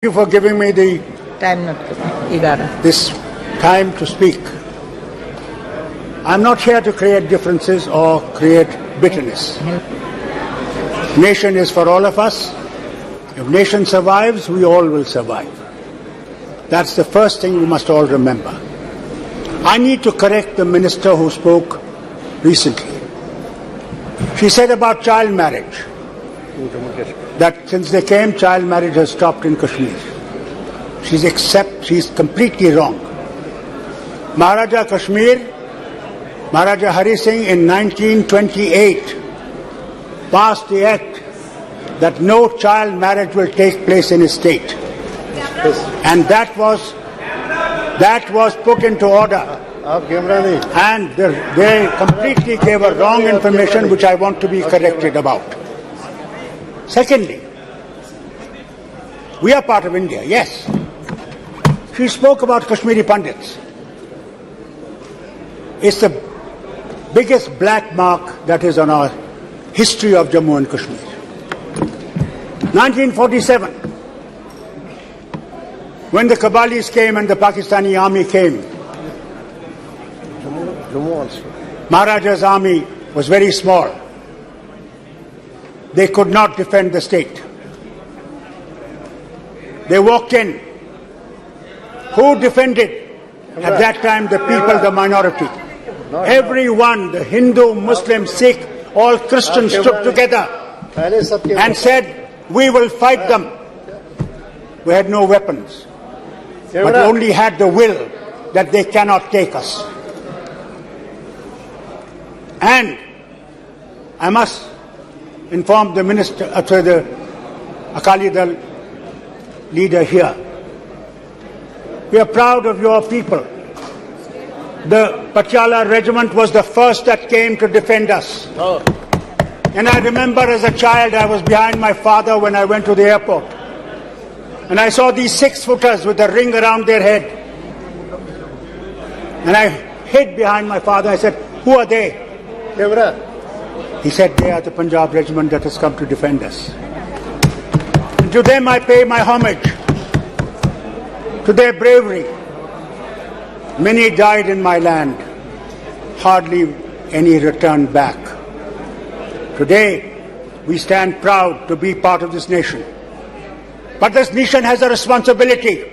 Thank you for giving me this time to speak. I'm not here to create differences or create bitterness. Nation is for all of us. If nation survives, we all will survive. That's the first thing we must all remember. I need to correct the minister who spoke recently. She said about child marriage, that since they came, child marriage has stopped in Kashmir. She's completely wrong. Maharaja Hari Singh in 1928 passed the act that no child marriage will take place in his state. And that was put into order. And they completely gave a wrong information which I want to be corrected about. Secondly, we are part of India, yes. She spoke about Kashmiri Pandits. It's the biggest black mark that is on our history of Jammu and Kashmir. 1947, when the Kabalis came and the Pakistani army came, Maharaja's army was very small. They could not defend the state. They walked in. Who defended at that time the people, the minority? Everyone, the Hindu, Muslim, Sikh, all Christians stood together and said, we will fight them. We had no weapons, but only had the will that they cannot take us. And I must inform the minister, the Akali Dal leader here. We are proud of your people. The Patiala regiment was the first that came to defend us. And I remember as a child, I was behind my father when I went to the airport. And I saw these 6-footers with a ring around their head. And I hid behind my father. I said, who are they? He said, they are the Punjab regiment that has come to defend us. And to them I pay my homage, to their bravery. Many died in my land, hardly any returned back. Today, we stand proud to be part of this nation. But this nation has a responsibility,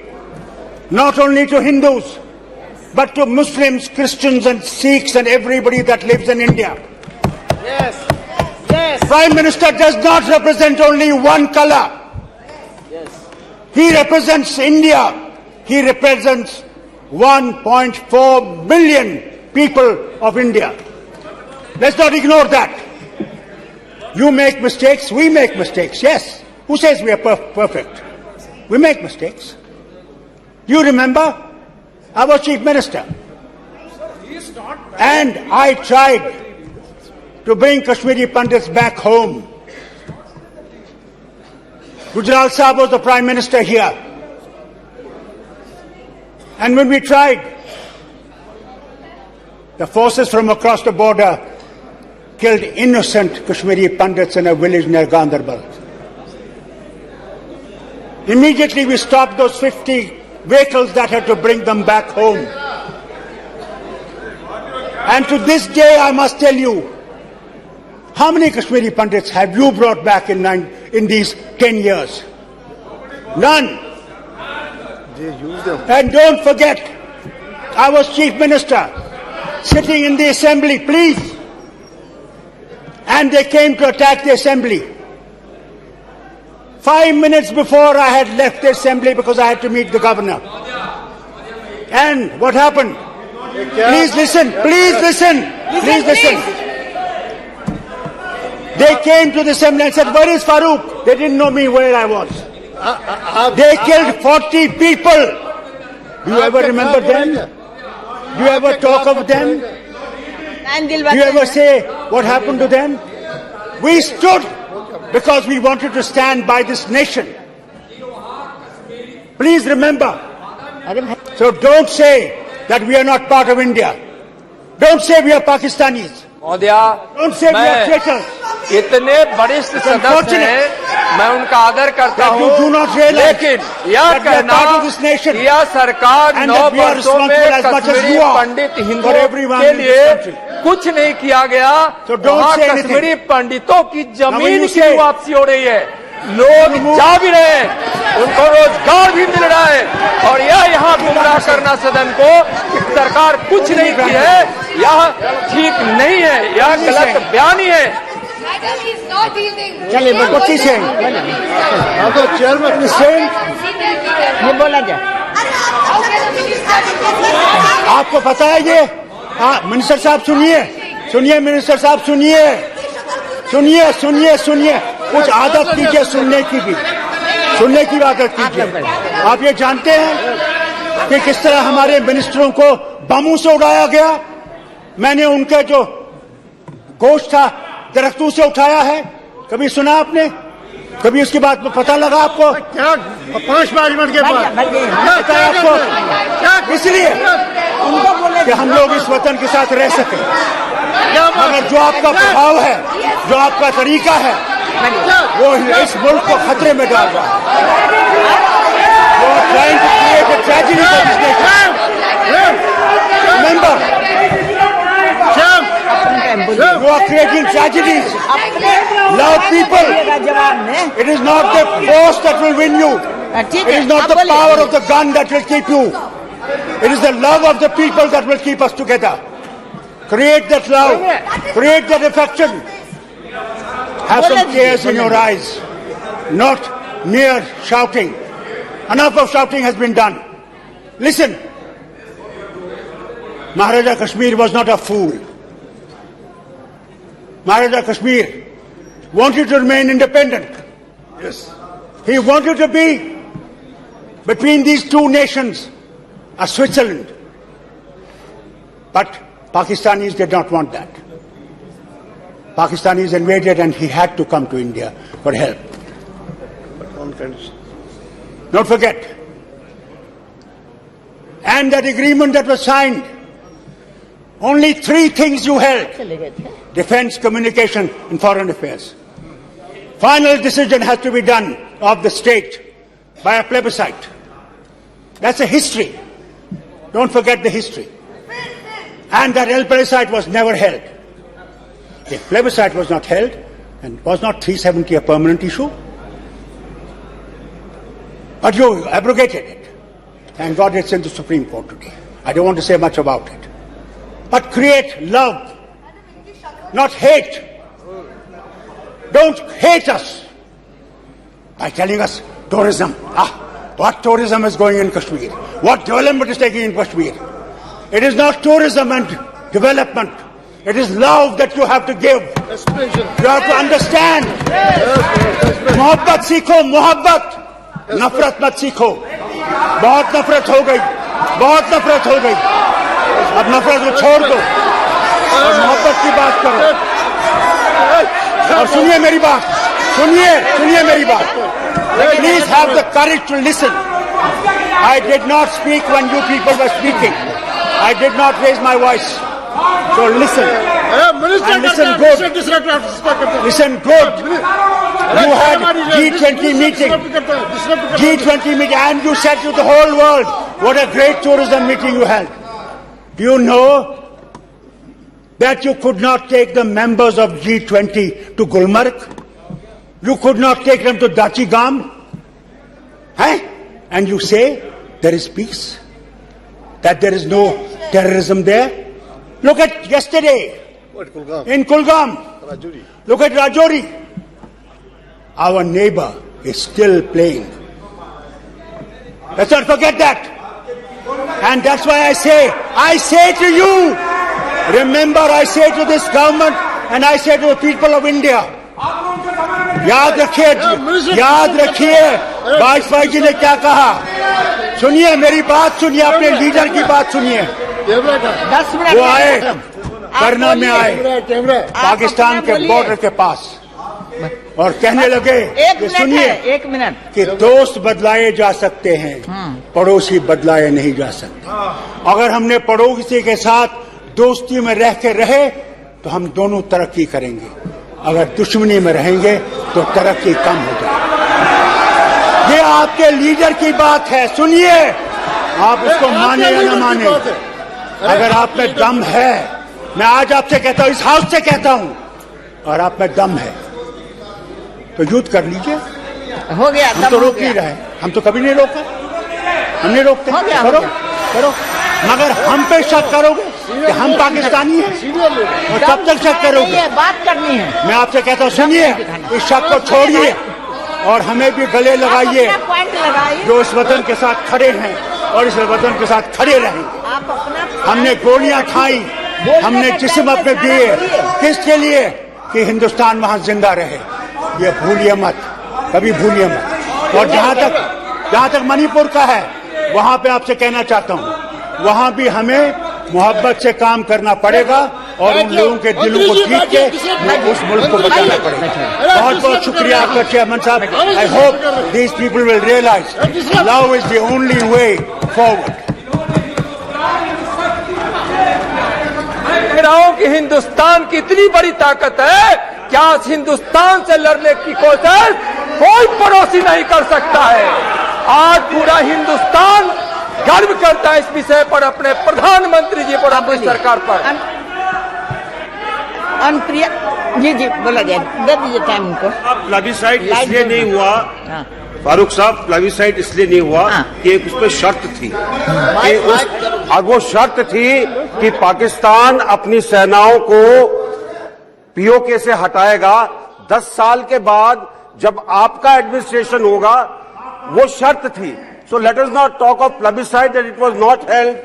not only to Hindus, but to Muslims, Christians and Sikhs and everybody that lives in India. Yes. Yes. Prime Minister does not represent only one color. Yes. He represents India. He represents 1.4 billion people of India. Let's not ignore that. You make mistakes, we make mistakes, yes. Who says we are perfect? We make mistakes. You remember, I was Chief Minister. And I tried to bring Kashmiri Pandits back home. Gujral Sahib was the Prime Minister here. And when we tried, the forces from across the border killed innocent Kashmiri Pandits in a village near Gandarbal. Immediately we stopped those 50 vehicles that had to bring them back home. And to this day I must tell you, how many Kashmiri Pandits have you brought back in these 10 years? None. And don't forget, I was Chief Minister, sitting in the Assembly, please. And they came to attack the Assembly. 5 minutes before I had left the Assembly because I had to meet the Governor. And what happened? Please listen, please listen, please listen. They came to the Assembly and said, where is Farooq? They didn't know me where I was. They killed 40 people. Do you ever remember them? Do you ever talk of them? Do you ever say what happened to them? We stood because we wanted to stand by this nation. Please remember. So don't say that we are not part of India. Don't say we are Pakistanis. Don't say we are traitors. इतने वरिष्ठ सदस्य हैं मैं उनका आदर करता that you हूँ, do not realize लेकिन यह that we are कहना part of this nation कि यह सरकार and 9 that we are वर्षों में responsible as much as Kashmiri you are Pandit for हिंदुओं everyone के in this लिए country. कुछ नहीं किया गया। So don't वहाँ say anything. कश्मीरी पंडितों की Now when जमीन you की say- वापसी हो रही है, लोग जा भी रहे हैं, उनको रोजगार भी मिल रहा है, और यह यहाँ गुमराह करना सदन को कि सरकार कुछ नहीं की है, यह ठीक नहीं है, यह गलत बयानी है। चलिए what he's saying? Chairman He's saying ये बोला जाए। आपको पता है ये? हाँ मिनिस्टर साहब सुनिए, सुनिए मिनिस्टर साहब सुनिए, सुनिए सुनिए सुनिए, कुछ आदत कीजिए सुनने की भी, सुनने की आदत कीजिए। आप ये जानते हैं कि किस तरह हमारे मिनिस्टरों को बमों से उड़ाया गया? मैंने उनके जो गोश्त था दरख्तों से उठाया है, कभी सुना आपने? कभी उसकी बात में पता लगा आपको? क्या 5 मिनट के बाद पता है आपको? इसलिए कि हम लोग इस वतन के साथ रह सके, मगर जो आपका प्रभाव है, जो आपका तरीका है, वो इस मुल्क को खतरे में डाल रहा है। You are trying to create a tragedy for this nation. Remember, you are creating tragedies. Love people. It is not the force that will win you. It is not the power of the gun that will keep you. It is the love of the people that will keep us together. Create that love. Create that affection. Have some tears in your eyes. Not mere shouting. Enough of shouting has been done. Listen. Maharaja Kashmir was not a fool. Maharaja Kashmir wanted to remain independent. Yes. He wanted to be between these two nations, a Switzerland. But Pakistanis did not want that. Pakistanis invaded and he had to come to India for help. But on condition. Don't forget. And that agreement that was signed, only 3 things you held: defense, communication, and foreign affairs. Final decision has to be done of the state by a plebiscite. That's a history. Don't forget the history. And that plebiscite was never held. If plebiscite was not held, and was not 370 a permanent issue? But you abrogated it. Thank God it's in the Supreme Court today. I don't want to say much about it. But create love, not hate. Don't hate us by telling us tourism. What tourism is going in Kashmir? What development is taking in Kashmir? It is not tourism and development. It is love that you have to give. You have to understand. मोहब्बत सीखो, मोहब्बत, नफरत मत सीखो। बहुत नफरत हो गई, बहुत नफरत हो गई। अब नफरत को छोड़ दो और मोहब्बत की बात करो। और सुनिए मेरी बात, सुनिए मेरी बात। Please have the courage to listen. I did not speak when you people were speaking. I did not raise my voice. So listen. And listen good. Listen good. You had G20 meeting. G20 meeting, and you said to the whole world, what a great tourism meeting you held. Do you know that you could not take the members of G20 to Gulmarg? You could not take them to Dachigam? And you say there is peace? That there is no terrorism there? Look at yesterday in Kulgam. Look at Rajouri. Our neighbor is still playing. Let's not forget that. And that's why I say to you, remember, I say to this government and I say to the people of India, याद रखिए वाजपेयी जी ने क्या कहा। सुनिए मेरी बात, सुनिए अपने लीडर की बात सुनिए। 10 मिनट वो आए, करना में आए पाकिस्तान के बॉर्डर के पास और कहने लगे कि सुनिए, 1 मिनट, कि दोस्त बदलाए जा सकते हैं, पड़ोसी बदलाए नहीं जा सकते। अगर हमने पड़ोसी के साथ दोस्ती में रह के रहे तो हम दोनों तरक्की करेंगे, अगर दुश्मनी में रहेंगे तो तरक्की कम हो जाएगी। आपके लीडर की बात है, सुनिए, आप उसको माने या न माने, अगर आप में दम है, मैं आज आपसे कहता हूं, इस हाउस से कहता हूं, और आप में दम है तो युद्ध कर लीजिए। हो गया, हम तो रोक नहीं रहे, हम तो कभी नहीं रोका, हम नहीं रोकते। करो करो, मगर हम पे शक करोगे कि हम पाकिस्तानी हैं, और तब तक शक करोगे। बात करनी है। मैं आपसे कहता हूँ, सुनिए, इस शक को छोड़िए और हमें भी गले लगाइए, जो इस वतन के साथ खड़े हैं और इस वतन के साथ खड़े रहेंगे। हमने गोलियां खाई, हमने जिस्म अपने दिए, किसके लिए? कि हिंदुस्तान वहां जिंदा रहे। ये भूलिए मत, कभी भूलिए मत। और जहां तक मणिपुर का है, वहां पे आपसे कहना चाहता हूं, वहां भी हमें मोहब्बत से काम करना पड़ेगा और उन लोगों के दिलों को जीत के उस मुल्क को बचाना पड़ेगा। बहुत बहुत शुक्रिया आपका चेयरमैन साहब। I hope these people will realise love is the only way forward. कह रहा हूं कि हिंदुस्तान की इतनी बड़ी ताकत है, क्या हिंदुस्तान से लड़ने की कोशिश कोई पड़ोसी नहीं कर सकता है। आज पूरा हिंदुस्तान गर्व करता है इस विषय पर, अपने प्रधानमंत्री जी पर, अपनी सरकार पर। अनुप्रिया जी बोला जाए, दे दीजिए टाइम उनको। प्लेबिसाइड इसलिए नहीं हुआ फारूक साहब, प्लेबिसाइड इसलिए नहीं हुआ कि एक उस पर शर्त थी और वो शर्त थी कि पाकिस्तान अपनी सेनाओं को पीओके से हटाएगा 10 साल के बाद, जब आपका एडमिनिस्ट्रेशन होगा। वो शर्त थी। So let us not talk of plebiscite that it was not held